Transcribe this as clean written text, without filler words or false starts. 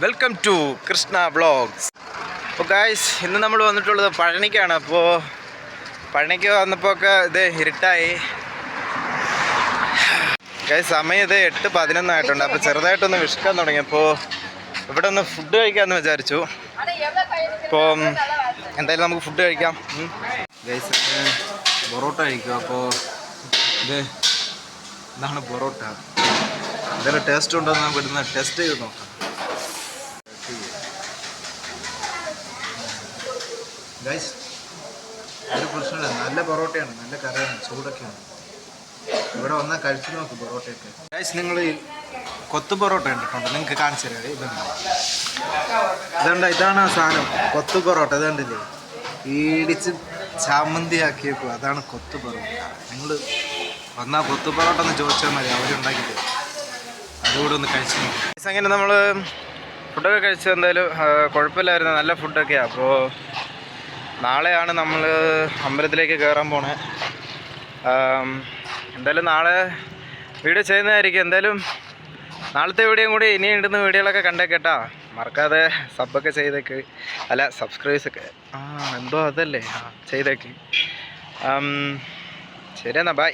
Welcome to Krishna vlogs. അപ്പോൾ guys, ഇന്ന് നമ്മൾ വന്നിട്ടുള്ളത് പഴനിക്കാണ്. അപ്പോൾ പഴനിക്ക് വന്നപ്പോൾ ഒക്കെ ഇത് ഇരുട്ടായി ഗായ്സ്. സമയം ഇത് 8:11 ആയിട്ടുണ്ട്. അപ്പോൾ ചെറുതായിട്ടൊന്ന് വിശക്കാൻ തുടങ്ങി. അപ്പോൾ ഇവിടെ ഒന്ന് ഫുഡ് കഴിക്കാമെന്ന് വിചാരിച്ചു. അപ്പോൾ എന്തായാലും നമുക്ക് ഫുഡ് കഴിക്കാം. ഗായ്സ്, പൊറോട്ട കഴിക്കും. അപ്പോൾ ഇതാണ് പൊറോട്ട. എന്തായാലും ടേസ്റ്റ് ഉണ്ടോ എന്ന് നമുക്ക് ഇവിടുന്ന് ടെസ്റ്റ് ചെയ്ത് നോക്കാം. ഗൈസ്, ഒരു പ്രശ്നമില്ല, നല്ല പൊറോട്ടയാണ്, നല്ല കറിയാണ്, ചൂടൊക്കെയാണ്. ഇവിടെ വന്നാൽ കഴിച്ചു നോക്കും പൊറോട്ടയൊക്കെ. ഗൈസ്, നിങ്ങൾ കൊത്തു പൊറോട്ട കണ്ടിട്ടുണ്ടോ? നിങ്ങൾക്ക് കാണിച്ചു തരാം. ഇതാണ് ആ സാധനം, കൊത്തു പൊറോട്ട. ഇതുണ്ടല്ലേ, ഇടിച്ച് ചമ്മന്തി ആക്കിയേക്കും, അതാണ് കൊത്തു പൊറോട്ട. നിങ്ങൾ വന്നാൽ കൊത്തു പൊറോട്ട ഒന്ന് ചോദിച്ചാൽ മതി, അവരുണ്ടാക്കി തരും. അതുകൂടെ ഒന്ന് കഴിച്ചു നോക്കും. അങ്ങനെ നമ്മൾ ഫുഡൊക്കെ കഴിച്ചത് എന്തായാലും കുഴപ്പമില്ലായിരുന്നു, നല്ല ഫുഡൊക്കെയാണ്. അപ്പോൾ നാളെയാണ് നമ്മൾ അമ്പലത്തിലേക്ക് കയറാൻ പോണേ. എന്തായാലും നാളെ വീഡിയോ ചെയ്യുന്നതായിരിക്കും. എന്തായാലും നാളത്തെ വീഡിയോയും കൂടി ഇനി ഇടുന്ന വീഡിയോകളൊക്കെ കണ്ടേക്കേട്ടാ. മറക്കാതെ സബ്ബൊക്കെ ചെയ്തേക്ക്, അല്ല സബ്സ്ക്രൈബൊക്കെ എന്തോ അതല്ലേ ചെയ്തേക്ക്. ശരി എന്നാൽ ബൈ.